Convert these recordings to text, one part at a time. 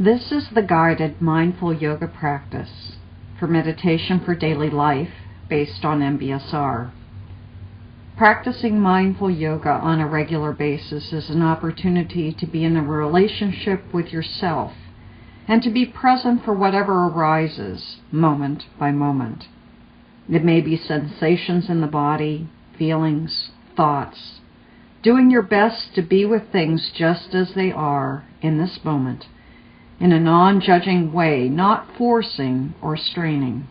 This is the guided mindful yoga practice for meditation for daily life based on MBSR. Practicing mindful yoga on a regular basis is an opportunity to be in a relationship with yourself and to be present for whatever arises moment by moment. It may be sensations in the body, feelings, thoughts, doing your best to be with things just as they are in this moment, in a non-judging way, not forcing or straining,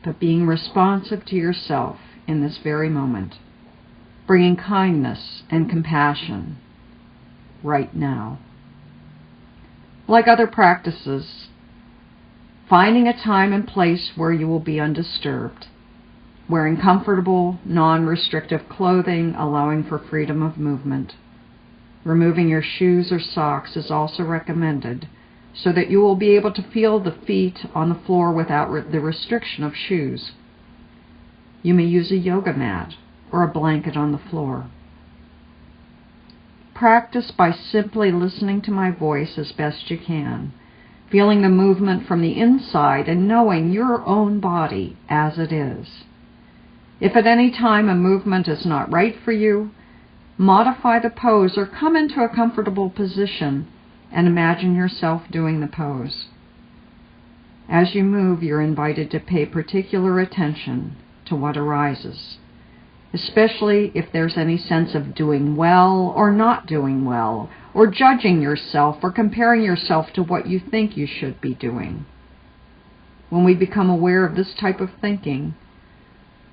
but being responsive to yourself in this very moment, bringing kindness and compassion right now. Like other practices, finding a time and place where you will be undisturbed, wearing comfortable, non-restrictive clothing, allowing for freedom of movement. Removing your shoes or socks is also recommended so that you will be able to feel the feet on the floor without the restriction of shoes. You may use a yoga mat or a blanket on the floor. Practice by simply listening to my voice as best you can, feeling the movement from the inside and knowing your own body as it is. If at any time a movement is not right for you, modify the pose or come into a comfortable position and imagine yourself doing the pose. As you move, you're invited to pay particular attention to what arises, especially if there's any sense of doing well or not doing well, or judging yourself or comparing yourself to what you think you should be doing. When we become aware of this type of thinking,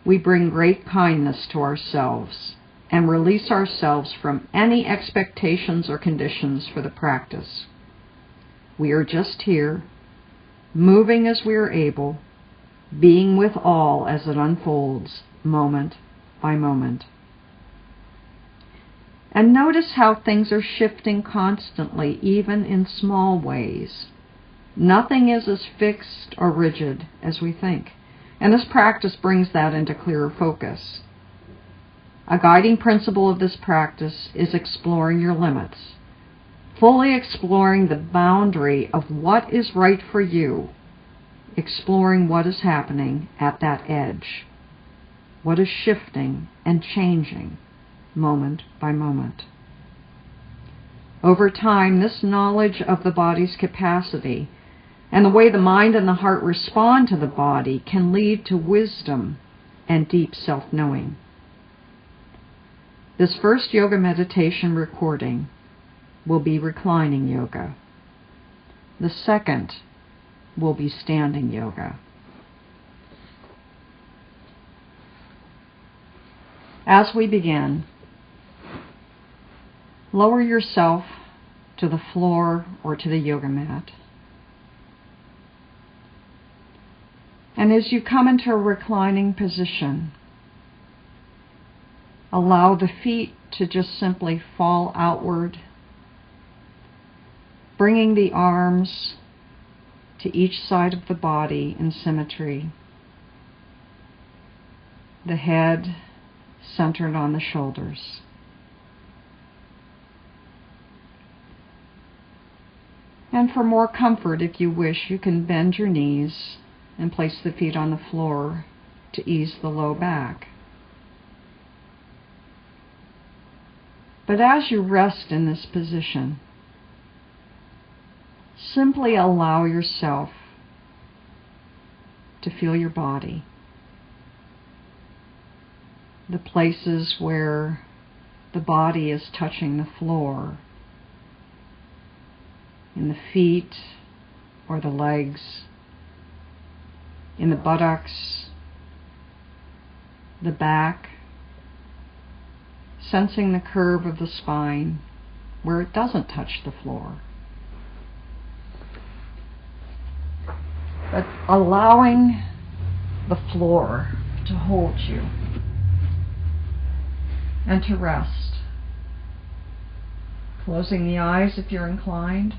we bring great kindness to ourselves and release ourselves from any expectations or conditions for the practice. We are just here, moving as we are able, being with all as it unfolds, moment by moment. And notice how things are shifting constantly, even in small ways. Nothing is as fixed or rigid as we think, and this practice brings that into clearer focus. A guiding principle of this practice is exploring your limits, fully exploring the boundary of what is right for you, exploring what is happening at that edge, what is shifting and changing moment by moment. Over time, this knowledge of the body's capacity and the way the mind and the heart respond to the body can lead to wisdom and deep self-knowing. This first yoga meditation recording will be reclining yoga. The second will be standing yoga. As we begin, lower yourself to the floor or to the yoga mat. And as you come into a reclining position, allow the feet to just simply fall outward, bringing the arms to each side of the body in symmetry. The head centered on the shoulders. And for more comfort, if you wish, you can bend your knees and place the feet on the floor to ease the low back. But as you rest in this position, simply allow yourself to feel your body, the places where the body is touching the floor, in the feet or the legs, in the buttocks, the back, sensing the curve of the spine where it doesn't touch the floor. But allowing the floor to hold you and to rest. Closing the eyes if you're inclined,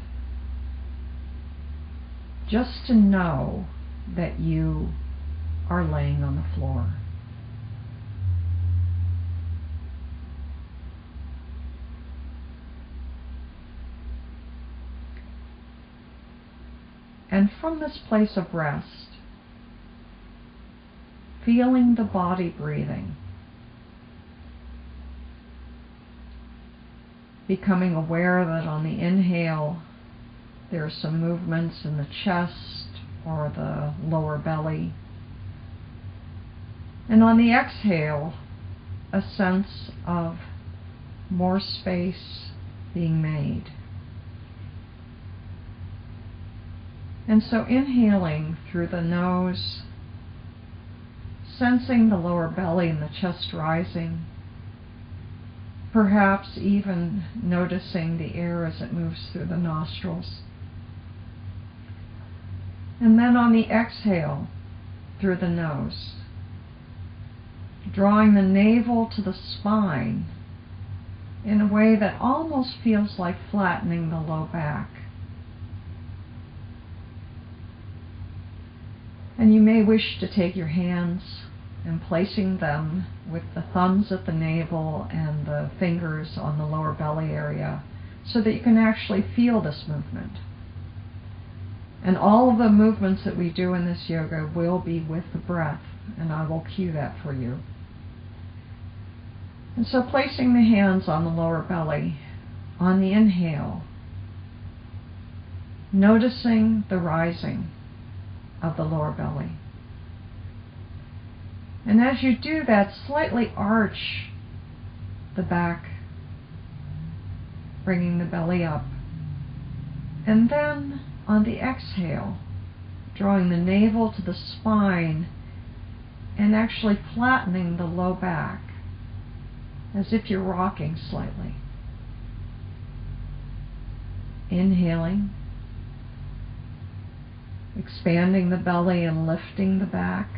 just to know that you are laying on the floor. And from this place of rest, feeling the body breathing, becoming aware that on the inhale there are some movements in the chest or the lower belly, and on the exhale a sense of more space being made. And so inhaling through the nose, sensing the lower belly and the chest rising, perhaps even noticing the air as it moves through the nostrils. And then on the exhale through the nose, drawing the navel to the spine in a way that almost feels like flattening the low back. And you may wish to take your hands and placing them with the thumbs at the navel and the fingers on the lower belly area so that you can actually feel this movement. And all of the movements that we do in this yoga will be with the breath, and I will cue that for you. And so placing the hands on the lower belly, on the inhale, noticing the rising of the lower belly. And as you do that, slightly arch the back, bringing the belly up. And then on the exhale, drawing the navel to the spine and actually flattening the low back as if you're rocking slightly. Inhaling, expanding the belly and lifting the back.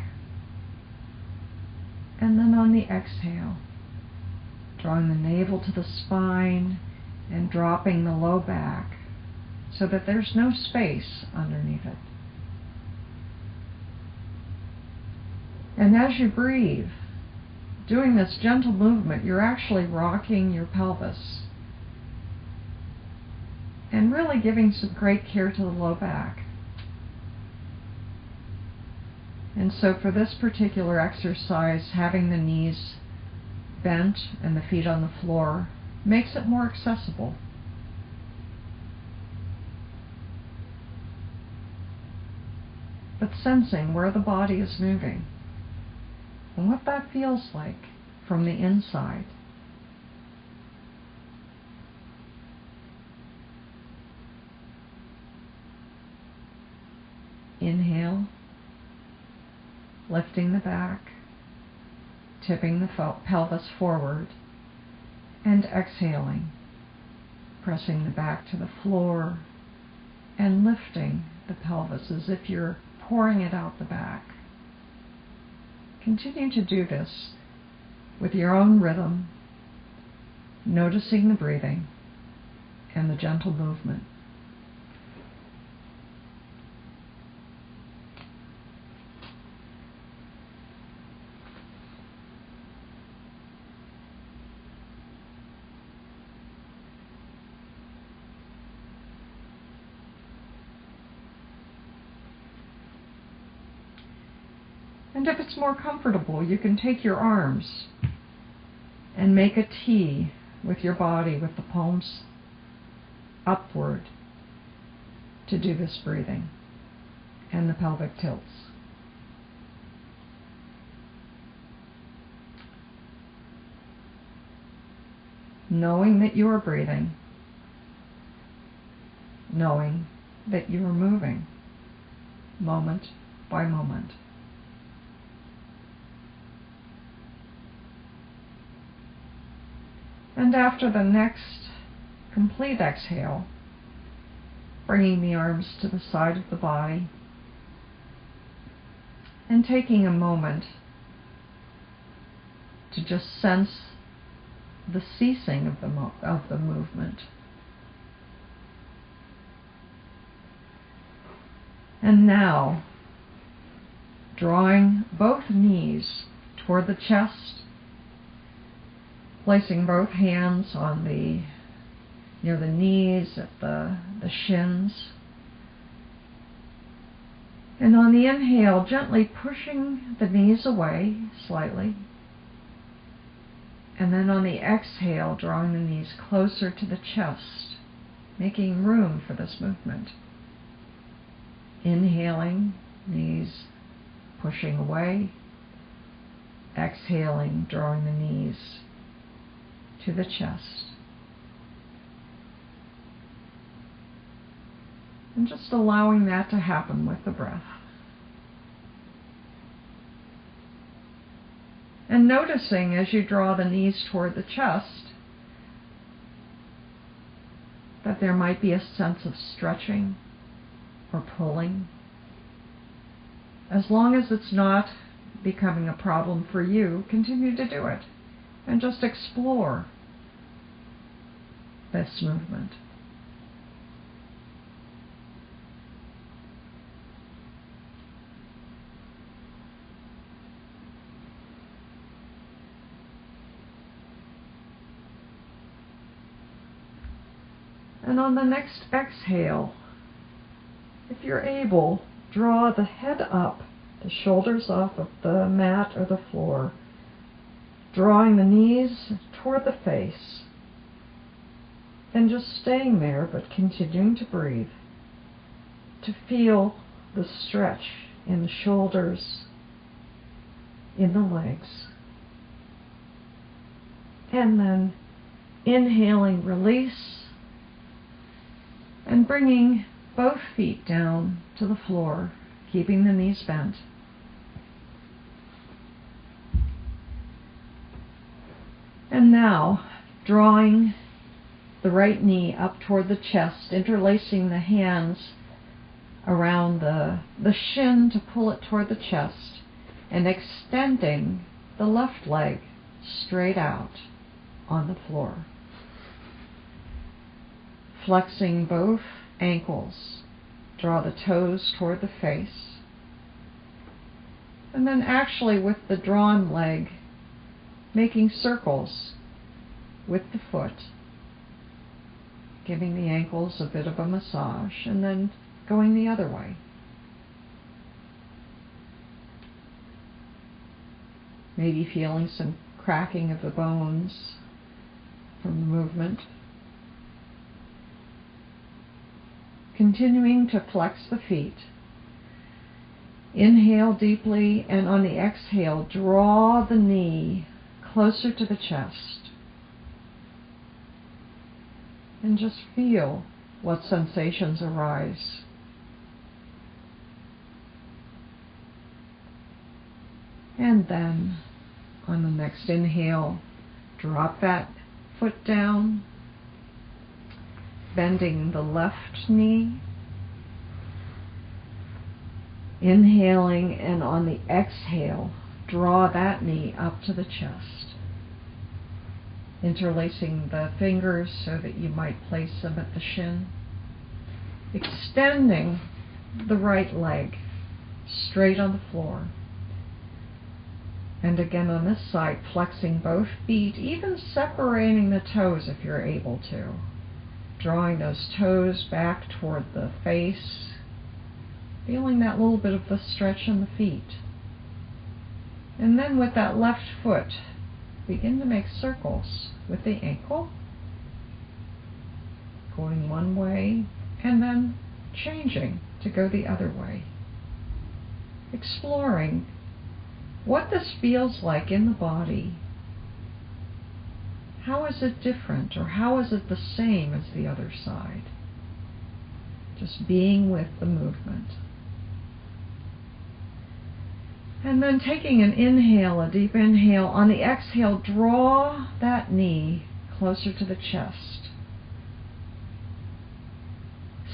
And then on the exhale, drawing the navel to the spine and dropping the low back so that there's no space underneath it. And as you breathe, doing this gentle movement, you're actually rocking your pelvis and really giving some great care to the low back. And so for this particular exercise, having the knees bent and the feet on the floor makes it more accessible. But sensing where the body is moving and what that feels like from the inside. Inhale, lifting the back, tipping the pelvis forward, and exhaling, pressing the back to the floor and lifting the pelvis as if you're pouring it out the back. Continue to do this with your own rhythm, noticing the breathing and the gentle movement. And if it's more comfortable, you can take your arms and make a T with your body with the palms upward to do this breathing and the pelvic tilts. Knowing that you are breathing, knowing that you are moving moment by moment. And after the next complete exhale, bringing the arms to the side of the body and taking a moment to just sense the ceasing of the movement. And now, drawing both knees toward the chest, placing both hands on near the knees, at the shins, And on the inhale, gently pushing the knees away slightly. And then on the exhale, drawing the knees closer to the chest, making room for this movement. Inhaling, knees pushing away. Exhaling, drawing the knees to the chest. And just allowing that to happen with the breath. And noticing as you draw the knees toward the chest that there might be a sense of stretching or pulling. As long as it's not becoming a problem for you, continue to do it and just explore this movement. And on the next exhale, if you're able, draw the head up, the shoulders off of the mat or the floor, drawing the knees toward the face, and just staying there but continuing to breathe, to feel the stretch in the shoulders, in the legs. And then inhaling, release, and bringing both feet down to the floor, keeping the knees bent. And now, drawing the right knee up toward the chest, interlacing the hands around the shin to pull it toward the chest, and extending the left leg straight out on the floor. Flexing both ankles, draw the toes toward the face, and then actually with the drawn leg, making circles with the foot, giving the ankles a bit of a massage, and then going the other way. Maybe feeling some cracking of the bones from the movement. Continuing to flex the feet. Inhale deeply, and on the exhale, draw the knee closer to the chest. And just feel what sensations arise. And then, on the next inhale, drop that foot down, bending the left knee, inhaling, and on the exhale, draw that knee up to the chest, interlacing the fingers so that you might place them at the shin, extending the right leg straight on the floor. And again on this side, flexing both feet, even separating the toes if you're able to. Drawing those toes back toward the face, feeling that little bit of the stretch in the feet. And then with that left foot, begin to make circles with the ankle, going one way and then changing to go the other way. Exploring what this feels like in the body. How is it different, or how is it the same as the other side? Just being with the movement. And then taking an inhale, a deep inhale. On the exhale, draw that knee closer to the chest.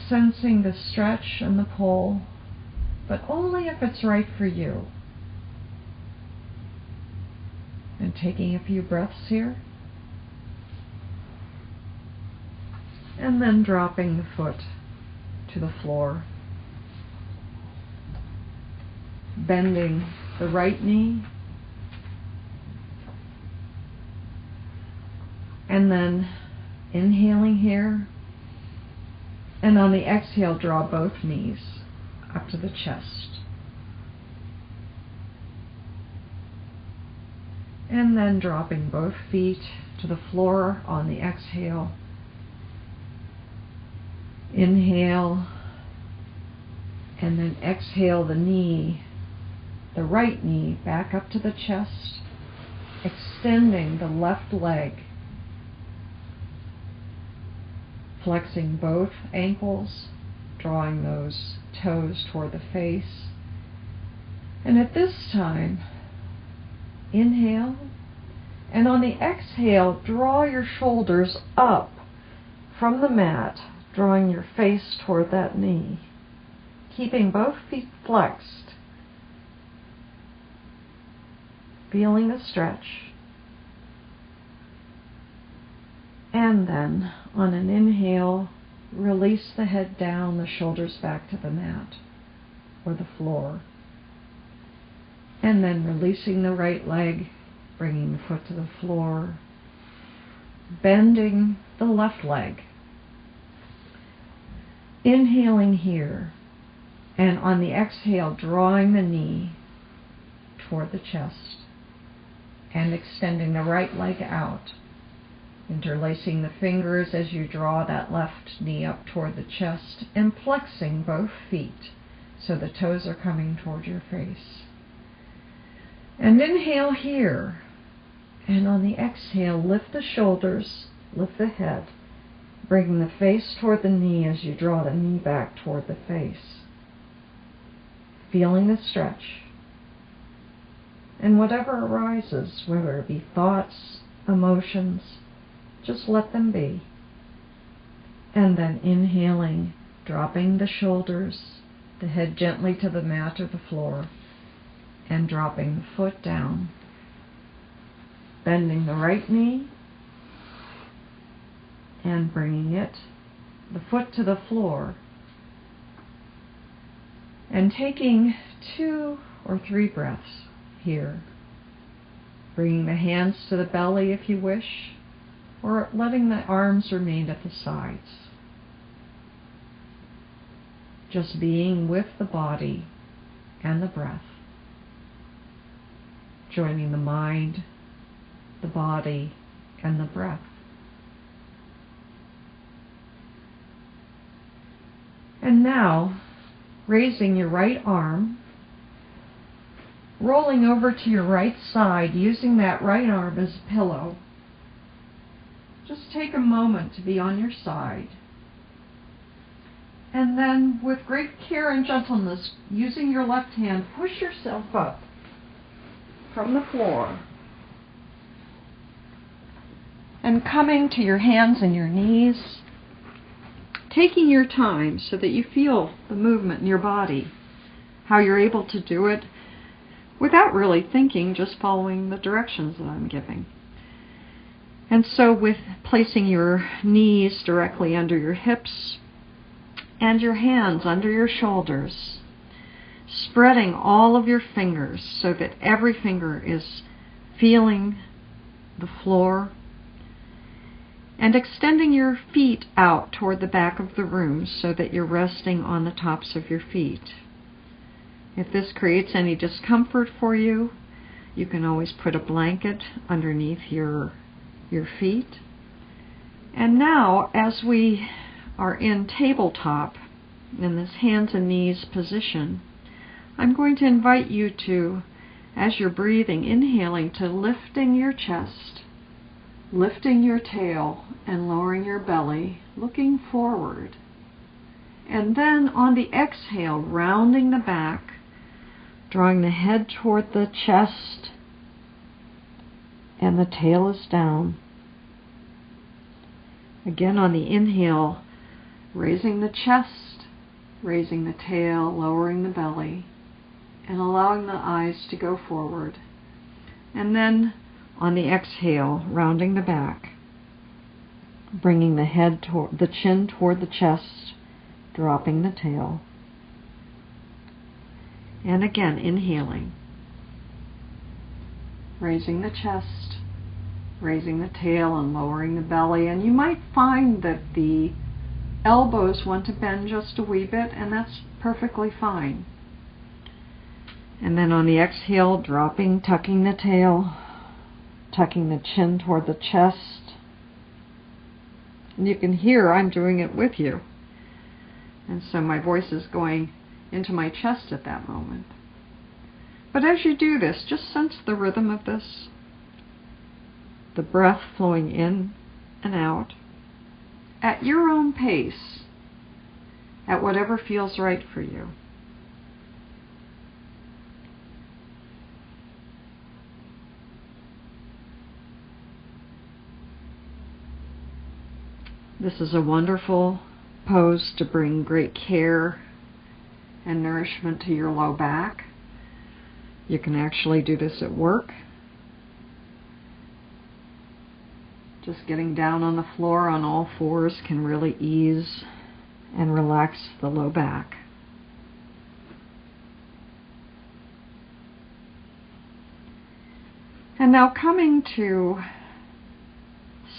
Sensing the stretch and the pull, but only if it's right for you. And taking a few breaths here. And then dropping the foot to the floor. Bending the right knee. And then inhaling here. And on the exhale, draw both knees up to the chest. And then dropping both feet to the floor on the exhale. Inhale, and then exhale the knee, the right knee, back up to the chest, extending the left leg, flexing both ankles, drawing those toes toward the face. And at this time, inhale, and on the exhale, draw your shoulders up from the mat, drawing your face toward that knee, keeping both feet flexed, feeling the stretch. And then, on an inhale, release the head down, the shoulders back to the mat or the floor. And then releasing the right leg, bringing the foot to the floor, bending the left leg. Inhaling here, and on the exhale, drawing the knee toward the chest and extending the right leg out, interlacing the fingers as you draw that left knee up toward the chest and flexing both feet so the toes are coming toward your face. And inhale here, and on the exhale, lift the shoulders, lift the head, bringing the face toward the knee as you draw the knee back toward the face. Feeling the stretch. And whatever arises, whether it be thoughts, emotions, just let them be. And then inhaling, dropping the shoulders, the head gently to the mat or the floor, and dropping the foot down. Bending the right knee, and bringing the foot to the floor, and taking 2 or 3 breaths here, bringing the hands to the belly if you wish, or letting the arms remain at the sides. Just being with the body and the breath, joining the mind, the body, and the breath. And now, raising your right arm, rolling over to your right side, using that right arm as a pillow. Just take a moment to be on your side. And then, with great care and gentleness, using your left hand, push yourself up from the floor. And coming to your hands and your knees, taking your time so that you feel the movement in your body, how you're able to do it without really thinking, just following the directions that I'm giving. And so with placing your knees directly under your hips and your hands under your shoulders, spreading all of your fingers so that every finger is feeling the floor, and extending your feet out toward the back of the room so that you're resting on the tops of your feet. If this creates any discomfort for you, you can always put a blanket underneath your feet. And now, as we are in tabletop, in this hands and knees position, I'm going to invite you to, as you're breathing, inhaling, to lifting your chest, lifting your tail and lowering your belly, looking forward. And then on the exhale, rounding the back, drawing the head toward the chest, and the tail is down. Again on the inhale, raising the chest, raising the tail, lowering the belly, and allowing the eyes to go forward. And then on the exhale, rounding the back, bringing the head toward the chin toward the chest, dropping the tail. And again, inhaling, raising the chest, raising the tail and lowering the belly. And you might find that the elbows want to bend just a wee bit, and that's perfectly fine. And then on the exhale, dropping, tucking the tail, tucking the chin toward the chest. And you can hear I'm doing it with you. And so my voice is going into my chest at that moment. But as you do this, just sense the rhythm of this, the breath flowing in and out at your own pace, at whatever feels right for you. This is a wonderful pose to bring great care and nourishment to your low back. You can actually do this at work. Just getting down on the floor on all fours can really ease and relax the low back. And now coming to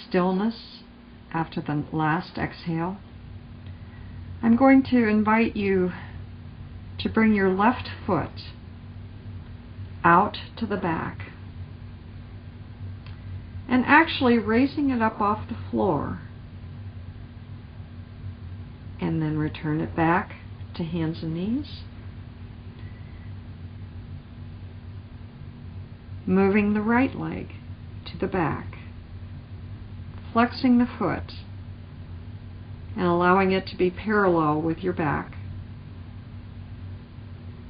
stillness after the last exhale, I'm going to invite you to bring your left foot out to the back and actually raising it up off the floor, and then return it back to hands and knees. Moving the right leg to the back, flexing the foot and allowing it to be parallel with your back,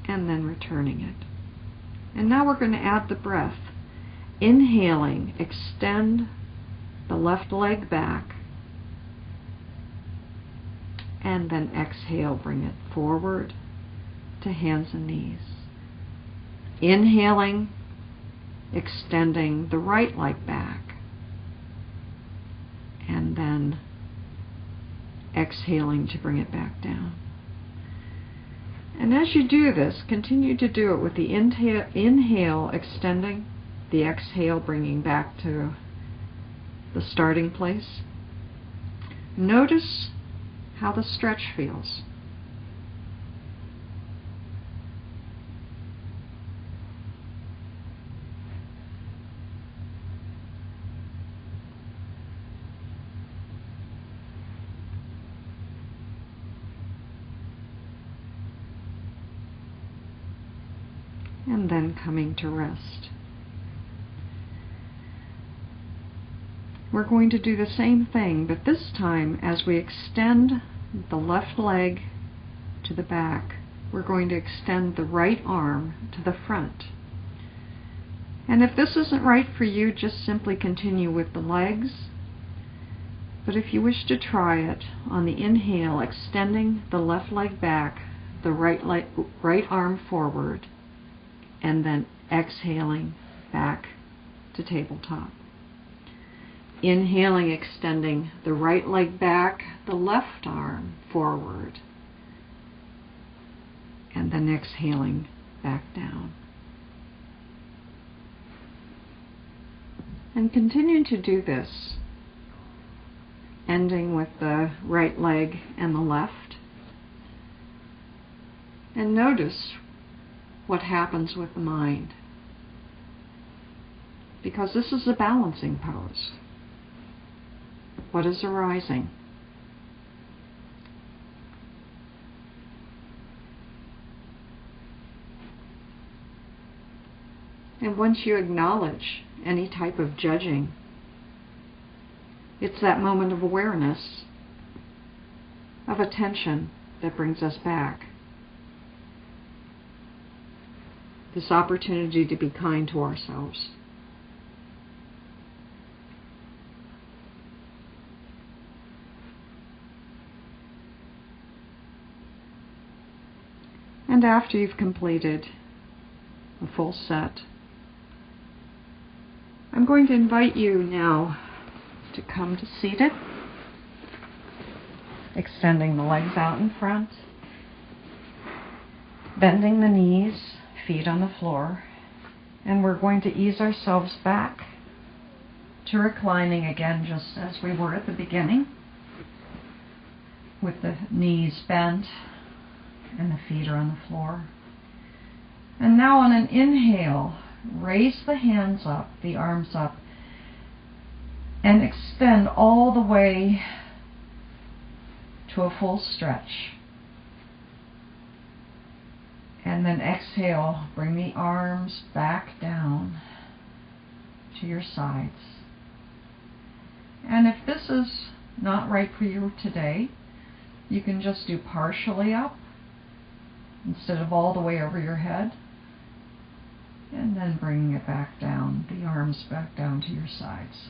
and then returning it. And now we're going to add the breath. Inhaling, extend the left leg back, and then exhale, bring it forward to hands and knees. Inhaling, extending the right leg back, and then exhaling to bring it back down. And as you do this, continue to do it with the inhale extending, the exhale bringing back to the starting place. Notice how the stretch feels. And then coming to rest. We're going to do the same thing, but this time as we extend the left leg to the back, we're going to extend the right arm to the front. And if this isn't right for you, just simply continue with the legs. But if you wish to try it, on the inhale, extending the left leg back, the right arm forward, and then exhaling back to tabletop. Inhaling, extending the right leg back, the left arm forward, and then exhaling back down. And continue to do this, ending with the right leg and the left. And notice what happens with the mind, because this is a balancing pose. What is arising? And once you acknowledge any type of judging, it's that moment of awareness, of attention, that brings us back. This opportunity to be kind to ourselves. And after you've completed a full set, I'm going to invite you now to come to seated, extending the legs out in front, bending the knees, feet on the floor, and we're going to ease ourselves back to reclining again, just as we were at the beginning, with the knees bent and the feet are on the floor. And now on an inhale, raise the hands up, the arms up, and extend all the way to a full stretch. And then exhale, bring the arms back down to your sides. And if this is not right for you today, you can just do partially up instead of all the way over your head. And then bringing it back down, the arms back down to your sides.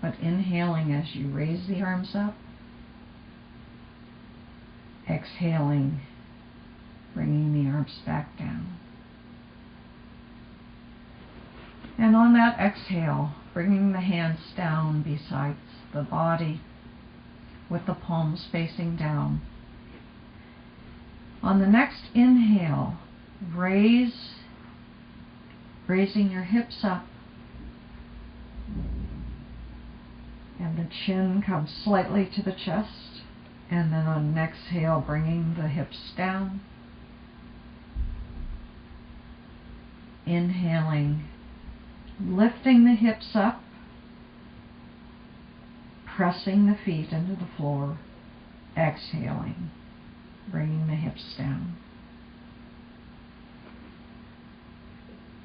But inhaling as you raise the arms up, exhaling, bringing the arms back down. And on that exhale, bringing the hands down beside the body with the palms facing down. On the next inhale, raising your hips up, and the chin comes slightly to the chest, and then on an exhale, bringing the hips down. Inhaling, lifting the hips up, pressing the feet into the floor, exhaling, bringing the hips down.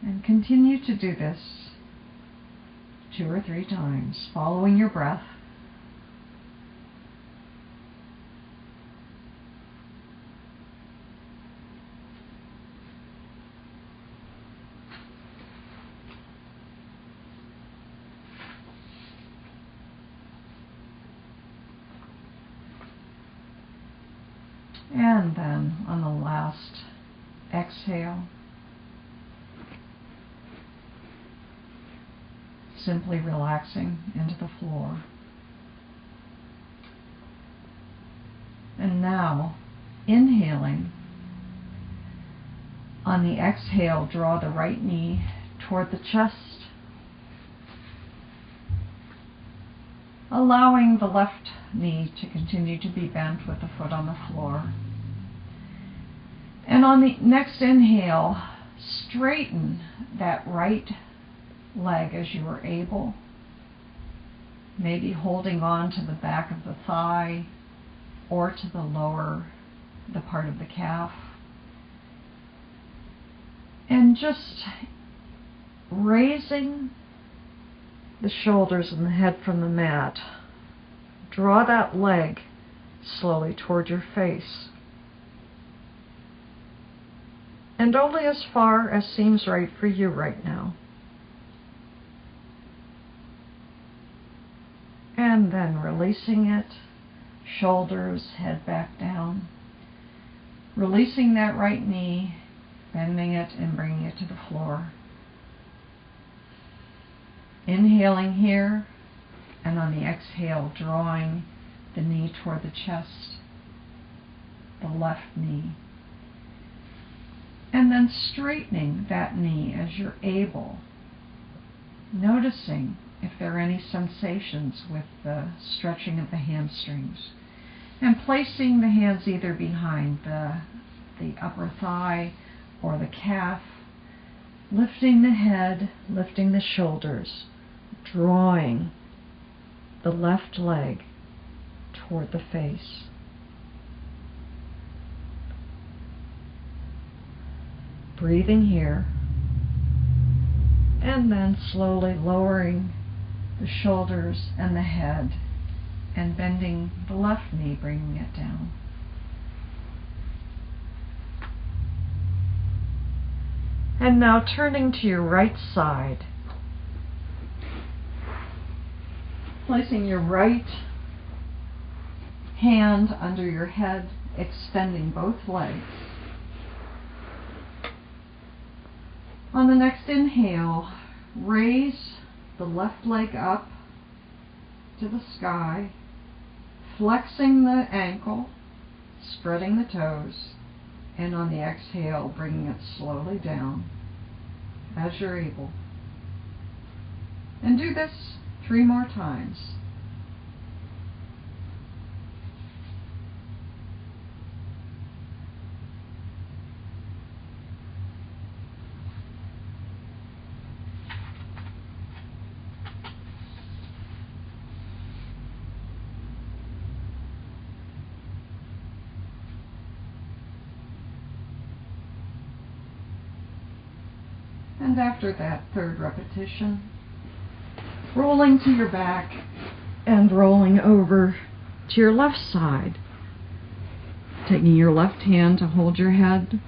And continue to do this 2 or 3 times, following your breath. And then on the last exhale, simply relaxing into the floor. And now, inhaling, on the exhale, draw the right knee toward the chest, allowing the left knee to continue to be bent with the foot on the floor. And on the next inhale, straighten that right leg as you are able, maybe holding on to the back of the thigh or to the part of the calf. And just raising the shoulders and the head from the mat. Draw that leg slowly toward your face. And only as far as seems right for you right now. And then releasing it, shoulders, head back down. Releasing that right knee, bending it and bringing it to the floor. Inhaling here, and on the exhale, drawing the knee toward the chest, the left knee. And then straightening that knee as you're able, noticing if there are any sensations with the stretching of the hamstrings, and placing the hands either behind the upper thigh or the calf, lifting the head, lifting the shoulders, drawing the left leg toward the face. Breathing here, and then slowly lowering the shoulders and the head, and bending the left knee, bringing it down. And now turning to your right side, placing your right hand under your head, extending both legs. On the next inhale, raise the left leg up to the sky, flexing the ankle, spreading the toes, and on the exhale, bringing it slowly down. as you're able. And do this 3 more times. And after that 3rd repetition, rolling to your back and rolling over to your left side. Taking your left hand to hold your head,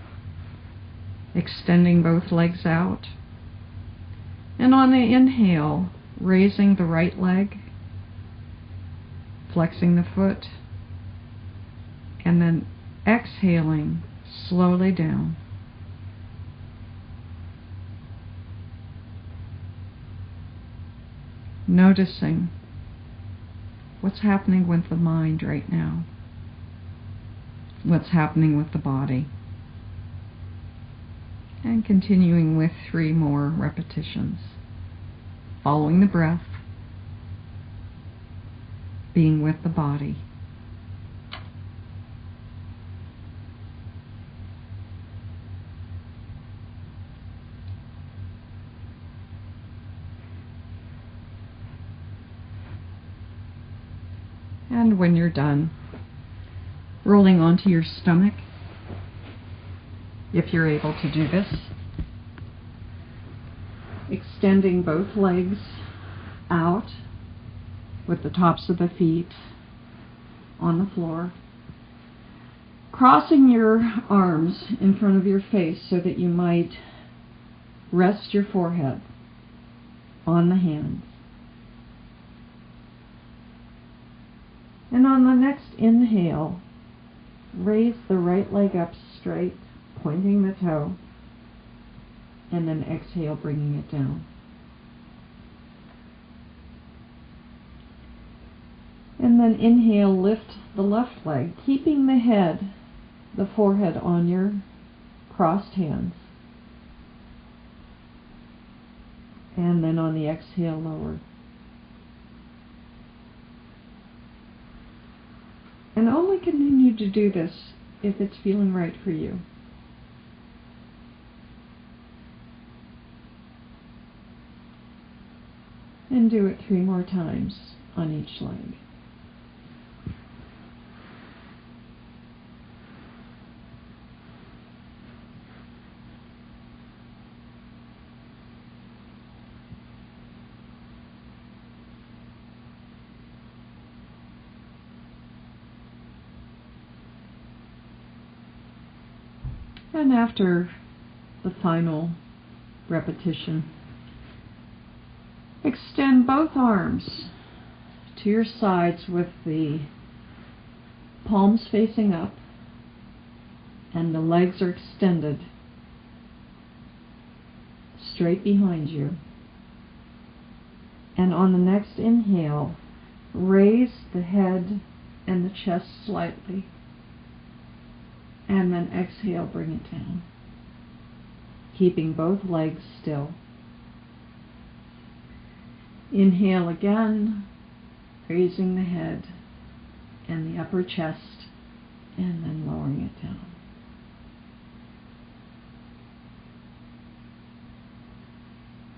extending both legs out. And on the inhale, raising the right leg, flexing the foot, and then exhaling slowly down. Noticing what's happening with the mind right now, what's happening with the body, and continuing with 3 more repetitions. Following the breath, being with the body. And when you're done, rolling onto your stomach, if you're able to do this, extending both legs out with the tops of the feet on the floor, crossing your arms in front of your face so that you might rest your forehead on the hands. And on the next inhale, raise the right leg up straight, pointing the toe, and then exhale, bringing it down. And then inhale, lift the left leg, keeping the head, the forehead on your crossed hands. And then on the exhale, lower. And only continue to do this if it's feeling right for you. And do it 3 more times on each leg. And after the final repetition, extend both arms to your sides with the palms facing up and the legs are extended straight behind you. And on the next inhale, raise the head and the chest slightly. And then exhale, bring it down, keeping both legs still. Inhale again, raising the head and the upper chest, and then lowering it down.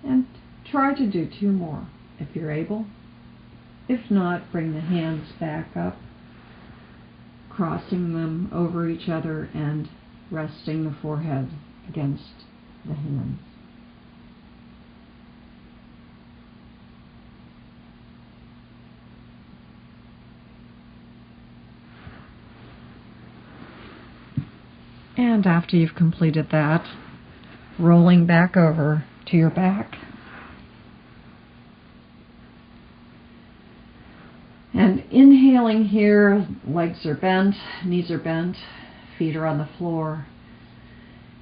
And try to do 2 more if you're able. If not, bring the hands back up, crossing them over each other and resting the forehead against the hands. And after you've completed that, rolling back over to your back. And inhaling here, legs are bent, knees are bent, feet are on the floor.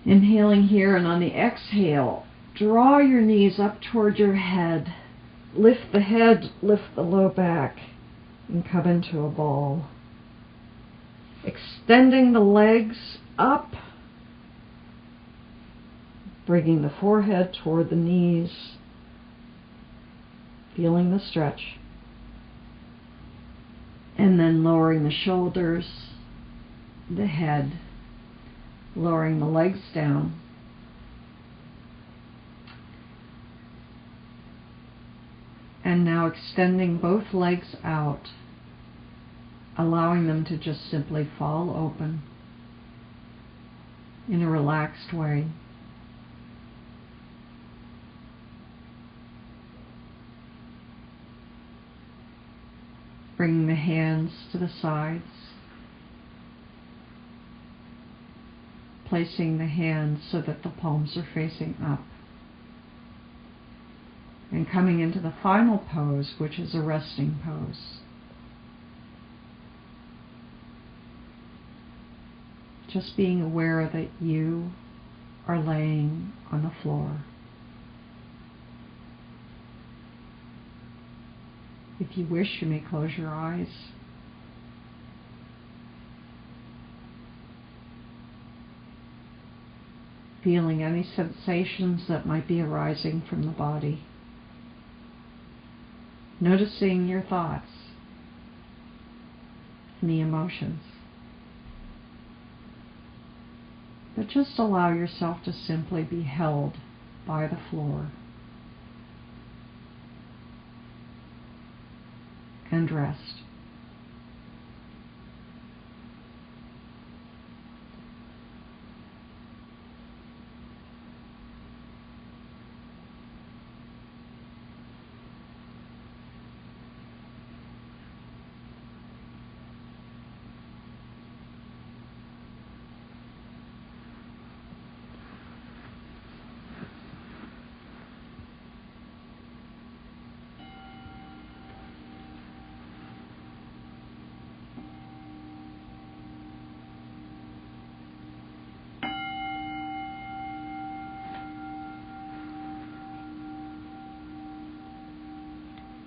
Inhaling here, and on the exhale, draw your knees up toward your head. Lift the head, lift the low back, and come into a ball. Extending the legs up, Bringing the forehead toward the knees, feeling the stretch. And then lowering the shoulders, the head, lowering the legs down. And now extending both legs out, allowing them to just simply fall open in a relaxed way. Bringing the hands to the sides, placing the hands so that the palms are facing up, and coming into the final pose, which is a resting pose. Just being aware that you are laying on the floor. If you wish, you may close your eyes. Feeling any sensations that might be arising from the body. Noticing your thoughts and the emotions. But just allow yourself to simply be held by the floor and rest.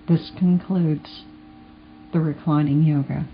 This concludes the Reclining Yoga.